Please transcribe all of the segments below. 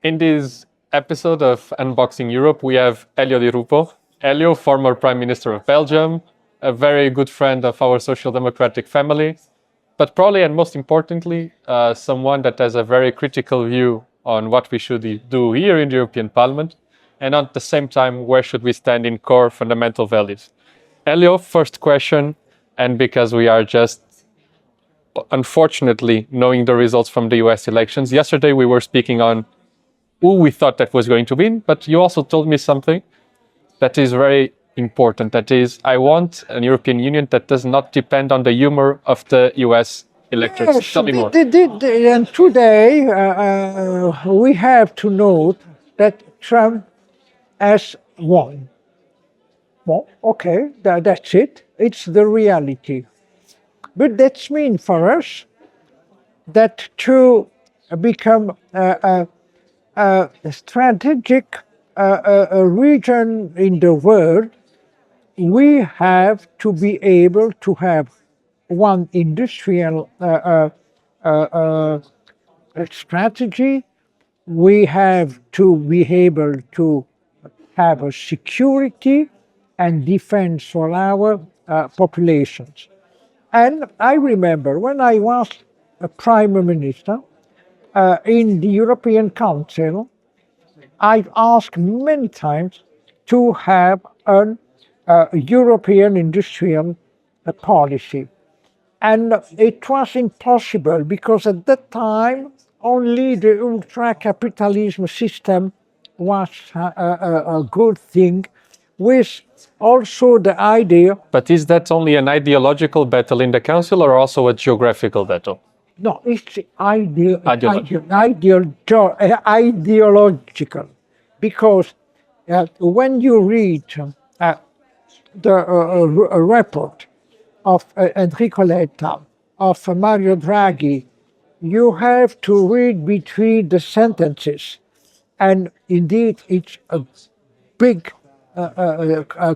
In this episode of Unboxing Europe, we have Elio Di Rupo. Elio, former Prime Minister of Belgium, a very good friend of our social democratic family, but probably and most importantly, someone that has a very critical view on what we should do here in the European Parliament, and at the same time, where should we stand in core fundamental values. Elio, first question, and because we are just unfortunately knowing the results from the US elections, yesterday we were speaking on who we thought that was going to win, but you also told me something that is very important. That is, I want an European Union that does not depend on the humor of the US electorate. Yes, Tell me more. and today we have to note that Trump has won. Well, okay, that's it. It's the reality. But that means for us that to become a strategic region in the world, we have to be able to have one industrial strategy. We have to be able to have a security and defense for our populations. And I remember when I was a Prime Minister in the European Council, I've asked many times to have a European industrial policy. And it was impossible because at that time only the ultra-capitalism system was a good thing, with also the idea. But is that only an ideological battle in the Council or also a geographical battle? No, it's ideological, because when you read the report of Enrico Letta, of Mario Draghi, you have to read between the sentences, and indeed it's a big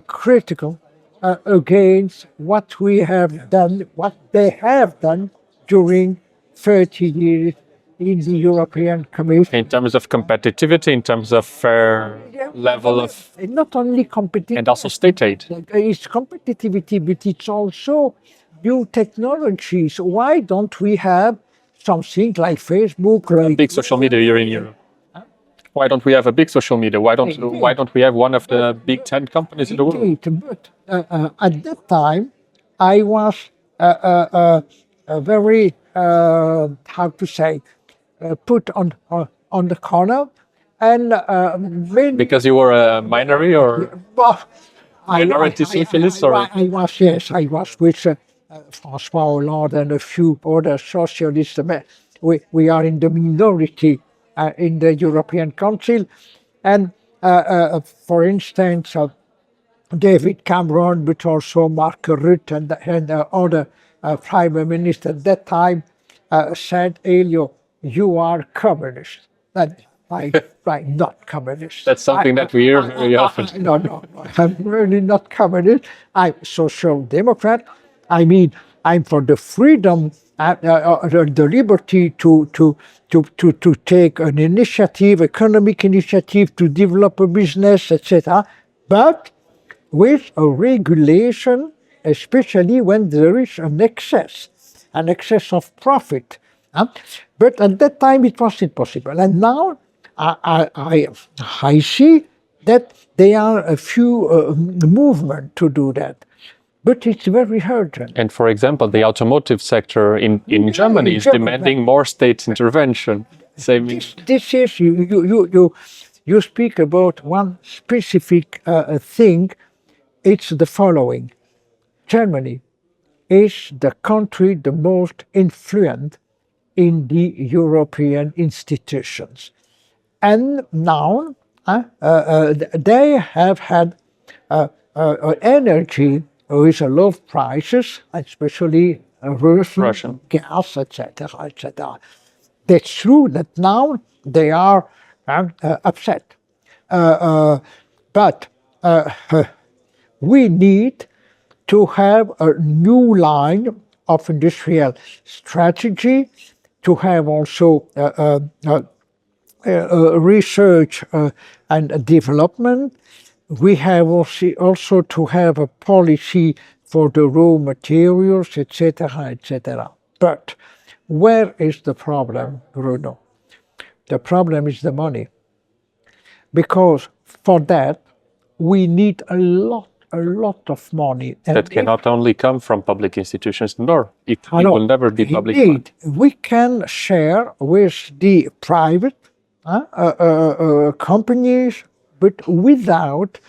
critical against what we have done, what they have done during 30 years in the European Commission. In terms of competitivity, in terms of fair level of... Not only competitivity. And also state aid. It's competitivity, but it's also new technologies. Why don't we have something like Facebook? Like big social media here in Europe. Why don't we have a big social media? Why don't we have one of the big 10 companies in the world? But at that time, I was very, how to say, put on the corner, and because you were a minority or minority socialist, or I was with François Hollande and a few other socialists. We are in the minority in the European Council, and for instance, David Cameron, but also Mark Rutte and other Prime Minister at that time said, "Elio, you are communist." And I'm not communist. That's something that we hear very often. No, I'm really not communist. I'm social democrat. I mean, I'm for the freedom, the liberty to take an initiative, economic initiative, to develop a business, etc. But with a regulation, especially when there is an excess of profit. But at that time it was impossible. And now I see that there are a few movements to do that. But it's very urgent. And for example, the automotive sector in Germany is demanding more state intervention. This is, you speak about one specific thing. It's the following. Germany is the country the most influent in the European institutions. And now they have had energy with low prices, especially Russian gas, etc., etc. That's true that now they are upset. But we need to have a new line of industrial strategy, to have also research and development. We have also to have a policy for the raw materials, etc., etc. But where is the problem, Bruno? The problem is the money. Because for that, we need a lot of money. And that cannot only come from public institutions, nor it will never be public money. We can share with the private companies, but without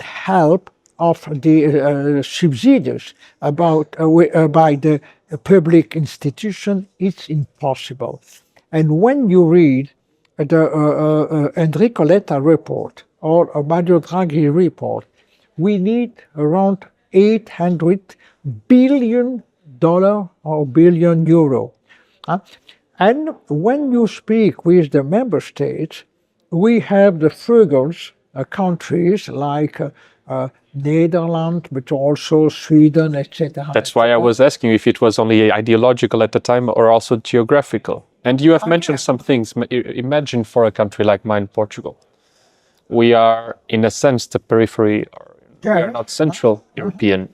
help of the subsidies by the public institution. It's impossible. And when you read the Enrico Letta report or a Mario Draghi report, we need around $800 billion or billion euro. And when you speak with the member states, we have the frugal countries like Netherlands, but also Sweden, etc. That's why I was asking if it was only ideological at the time or also geographical. And you have mentioned some things. Imagine for a country like mine, Portugal. We are, in a sense, the periphery, we are not Central European.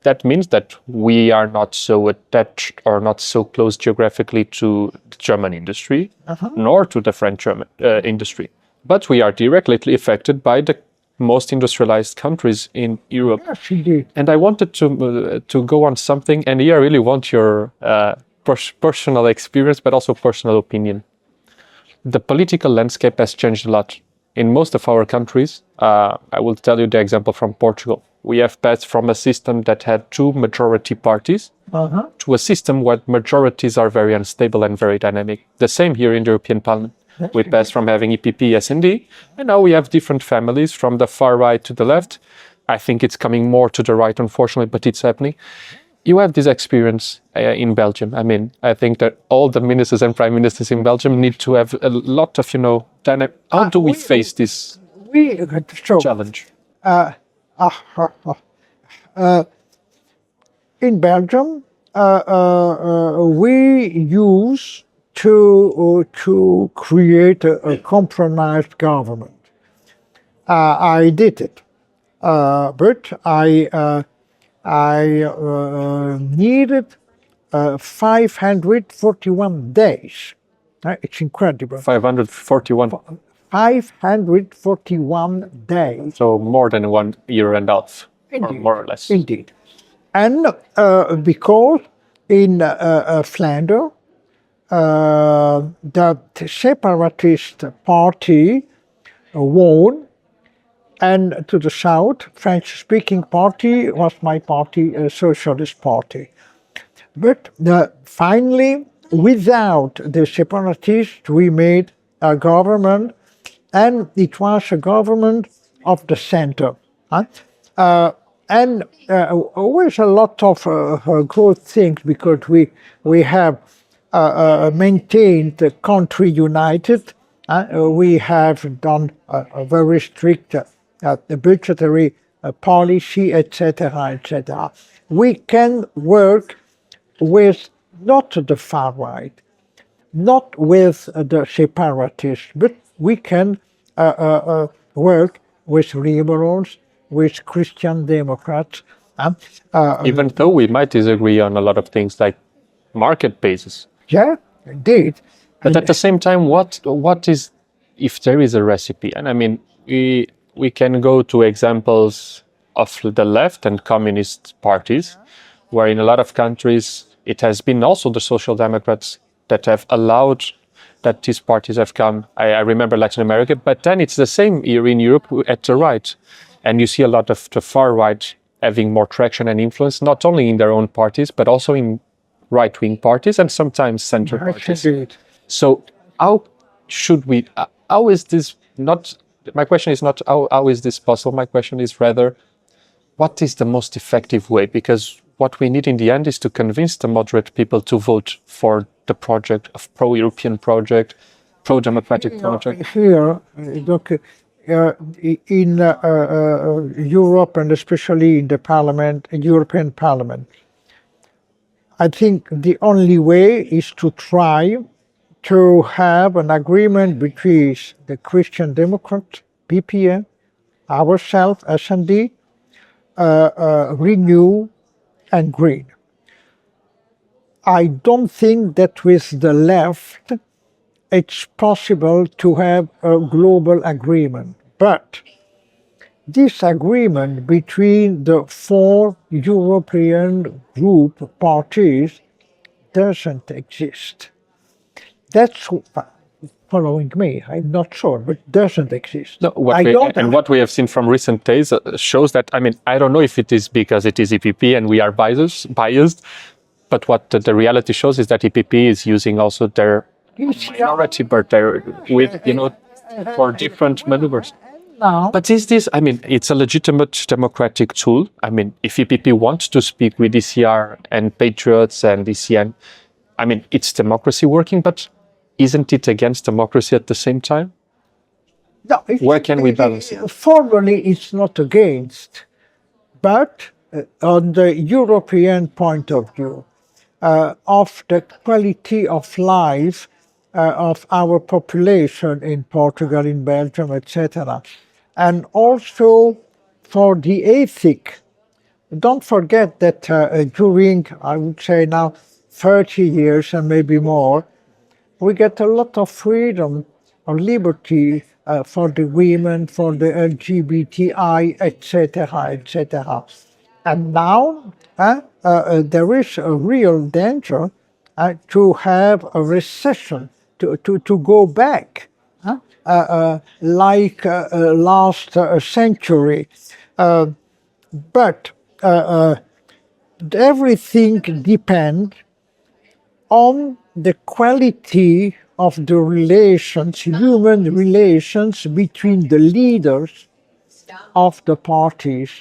That means that we are not so attached or not so close geographically to the German industry, nor to the French industry. But we are directly affected by the most industrialized countries in Europe. Yes, indeed. And I wanted to go on something, and here I really want your personal experience, but also personal opinion. The political landscape has changed a lot. In most of our countries, I will tell you the example from Portugal. We have passed from a system that had two majority parties to a system where majorities are very unstable and very dynamic. The same here in the European Parliament. We passed from having EPP, S&D, and now we have different families from the far right to the left. I think it's coming more to the right, unfortunately, but it's happening. You have this experience in Belgium. I mean, I think that all the ministers and prime ministers in Belgium need to have a lot of, dynamic. How do we face this challenge? In Belgium, we use to create a compromised government. I did it, but I needed 541 days. It's incredible. 541. 541 days. So more than 1 year and a half, or more or less. Indeed. And because in Flanders, the separatist party won, and to the south, French-speaking party was my party, a socialist party. But finally, without the separatists, we made a government, and it was a government of the center. And always a lot of good things, because we have maintained the country united. We have done a very strict budgetary policy, etc., etc. We can work with not the far right, not with the separatists, but we can work with liberals, with Christian Democrats. Even though we might disagree on a lot of things like market basis. Yeah, indeed. But at the same time, what is, if there is a recipe? And I mean, we can go to examples of the left and communist parties, where in a lot of countries it has been also the social democrats that have allowed that these parties have come. I remember Latin America, but then it's the same here in Europe at the right. And you see a lot of the far right having more traction and influence, not only in their own parties, but also in right-wing parties and sometimes center parties. Indeed. So how should we, how is this not, my question is not how is this possible, my question is rather, what is the most effective way? Because what we need in the end is to convince the moderate people to vote for the project of pro-European project, pro-democratic project. Here, look, in Europe and especially in the Parliament, European Parliament, I think the only way is to try to have an agreement between the Christian Democrat, PPA, ourselves, S&D, Renew, and Green. I don't think that with the left it's possible to have a global agreement. But this agreement between the 4 European group parties doesn't exist. That's following me. I'm not sure, but doesn't exist. No, what we have seen from recent days shows that, I mean, I don't know if it is because it is EPP and we are biased, but what the reality shows is that EPP is using also their minority, but they're with, for different maneuvers. Now, But is this, I mean, it's a legitimate democratic tool. I mean, if EPP wants to speak with ECR and Patriots and ECN, I mean, it's democracy working, but isn't it against democracy at the same time? no, Where can we balance it? Formally, it's not against, but on the European point of view, of the quality of life of our population in Portugal, in Belgium, etc., and also for the ethic. Don't forget that during, I would say now, 30 years and maybe more, we get a lot of freedom or liberty for the women, for the LGBTI, etc., etc. And now there is a real danger to have a recession, to go back, like last century. But everything depends on the quality of the relations, human relations between the leaders of the parties,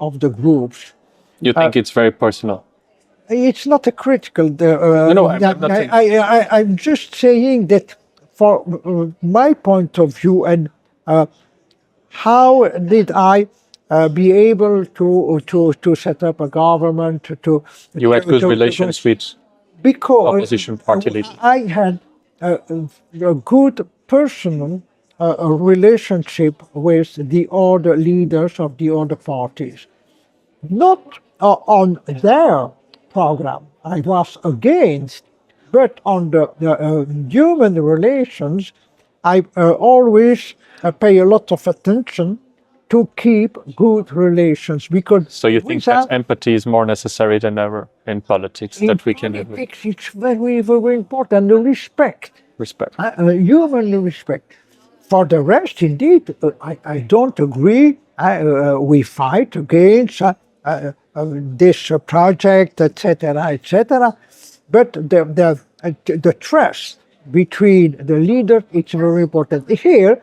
of the groups. You think it's very personal? It's not a critical. No, I'm not saying. I'm just saying that for my point of view, and how did I be able to set up a government? You had good relations with because opposition party leaders. I had a good personal relationship with the other leaders of the other parties. Not on their program, I was against, but on the human relations, I always pay a lot of attention to keep good relations, because So you think that empathy is more necessary than ever in politics, that we can it's very, very important. The respect, human respect. For the rest, indeed, I don't agree. We fight against this project, etc., etc. But the trust between the leaders, it's very important. Here,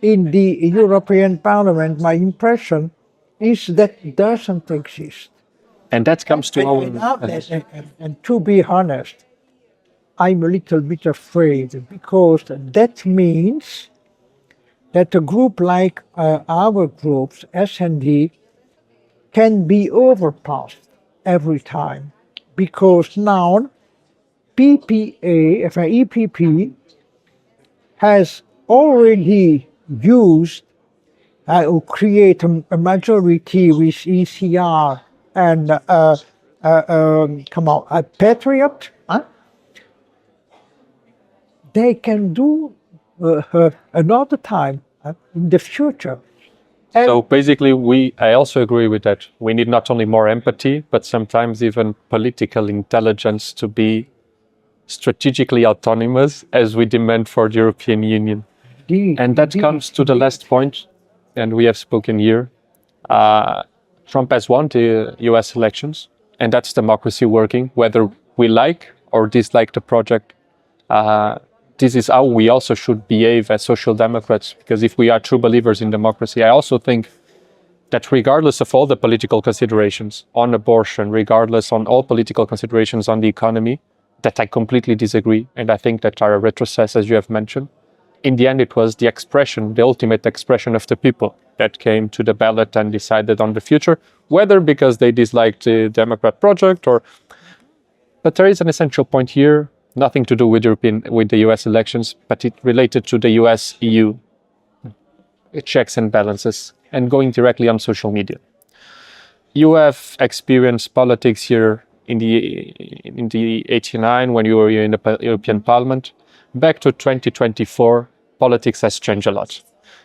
in the European Parliament, my impression is that it doesn't exist. And that comes to our... And to be honest, I'm a little bit afraid, because that means that a group like our groups, S&D, can be overpassed every time, because now EPP has already used to create a majority with ECR and Patriot. They can do another time in the future. And so basically, I also agree with that. We need not only more empathy, but sometimes even political intelligence to be strategically autonomous, as we demand for the European Union. And that comes to the last point, and we have spoken here. Trump has won the US elections, and that's democracy working, whether we like or dislike the project. This is how we also should behave as social democrats, because if we are true believers in democracy, I also think that regardless of all the political considerations on abortion, regardless on all political considerations on the economy, that I completely disagree, and I think that are a retrocess, as you have mentioned. In the end, it was the expression, the ultimate expression of the people that came to the ballot and decided on the future, whether because they disliked the Democrat project or... But there is an essential point here. nothing to do with with the US elections, but it related to the US-EU checks and balances, and going directly on social media. You have experienced politics here in the 89 when you were here in the European Parliament. Back to 2024, politics has changed a lot.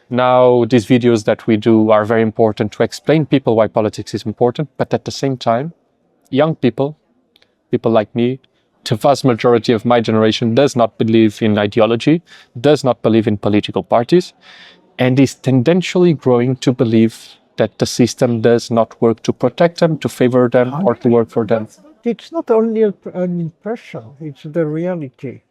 Now, these videos that we do are very important to explain people why politics is important, but at the same time, young people like me, the vast majority of my generation does not believe in ideology, does not believe in political parties, and is tendentially growing to believe that the system does not work to protect them, to favor them, or to work for them. It's not only an impression, it's the reality.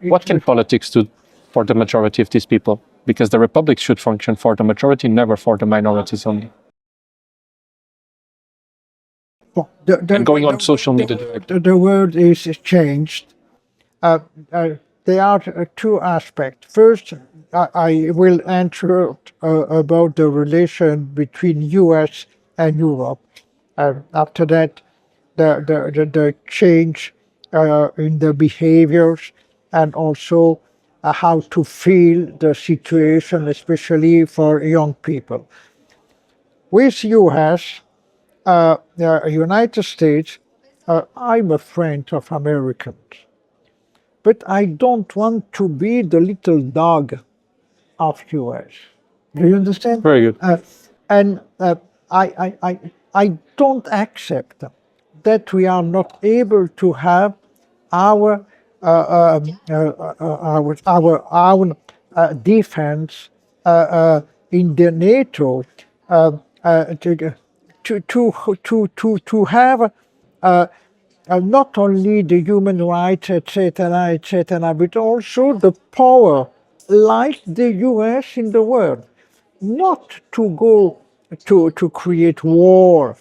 What can politics do for the majority of these people? Because the republic should function for the majority, never for the minorities only. Well, and going on social media. The world is changed. There are two aspects. First, I will answer about the relation between US and Europe. After that, the change in the behaviors and also how to feel the situation, especially for young people. With US, United States, I'm a friend of Americans, but I don't want to be the little dog of US. Do you understand? Very good. I don't accept that we are not able to have our own defense in the NATO to have not only the human rights, etc., but also the power, like the US in the world, not to go to create war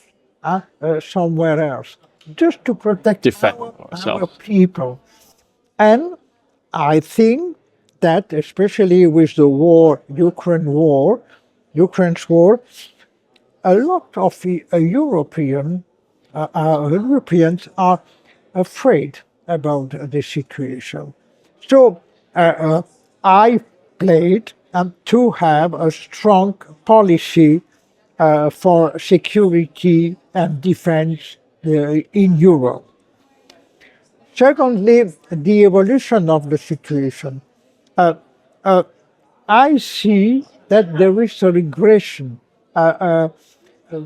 somewhere else, just to protect our people. And I think that, especially with the Ukraine's war, a lot of Europeans are afraid about the situation. So I pledged to have a strong policy for security and defense in Europe. Secondly, the evolution of the situation. I see that there is a regression.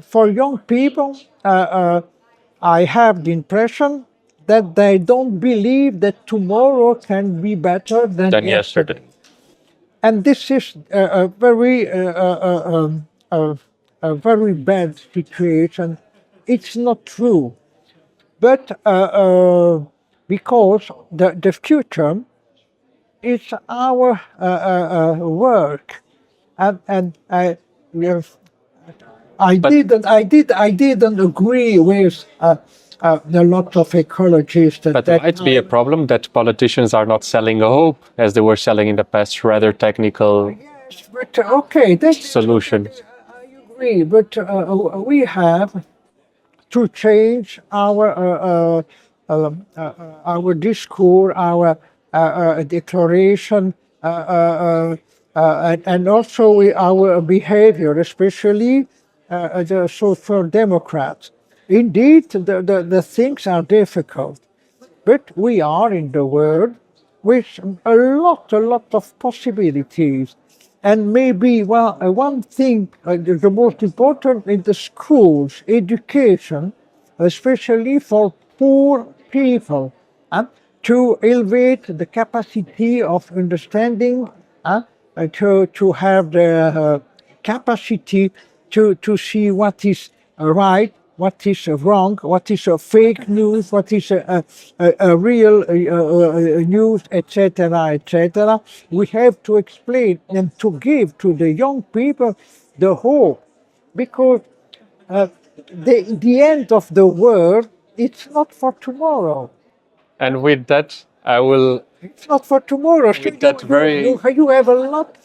For young people, I have the impression that they don't believe that tomorrow can be better than yesterday. And this is a very bad situation. It's not true. But because the future is our work, and I didn't agree with a lot of ecologists. But it might be a problem that politicians are not selling a hope as they were selling in the past, rather technical. Yes, but okay, that's solution. I agree, but we have to change our discourse, our declaration, and also our behavior, especially the social democrats. Indeed, the things are difficult, but we are in the world with a lot of possibilities. And maybe, one thing, the most important in the schools, education, especially for poor people, to elevate the capacity of understanding, to have the capacity to see what is right, what is wrong, what is a fake news, what is a real news, etc. We have to explain and to give to the young people the hope, because the end of the world, it's not for tomorrow. And with that, I will... It's not for tomorrow. You have a lot...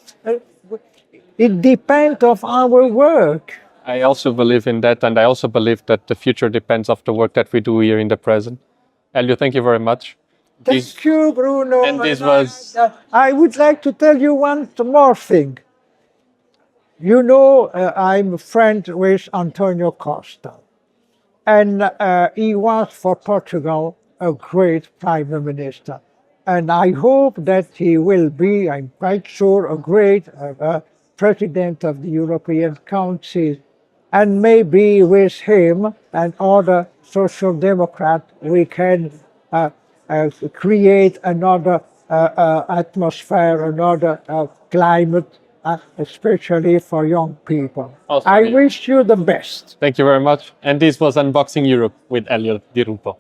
it depends on our work. I also believe in that, and I also believe that the future depends on the work that we do here in the present. Elio, thank you very much. Thank you, Bruno. And this was... I would like to tell you one more thing. You know, I'm a friend with Antonio Costa, and he was for Portugal a great prime minister. And I hope that he will be, I'm quite sure, a great president of the European Council. And maybe with him and other social democrats, we can create another atmosphere, another climate, especially for young people. Awesome. I wish you the best. Thank you very much. And this was Unboxing Europe with Elio Di Rupo.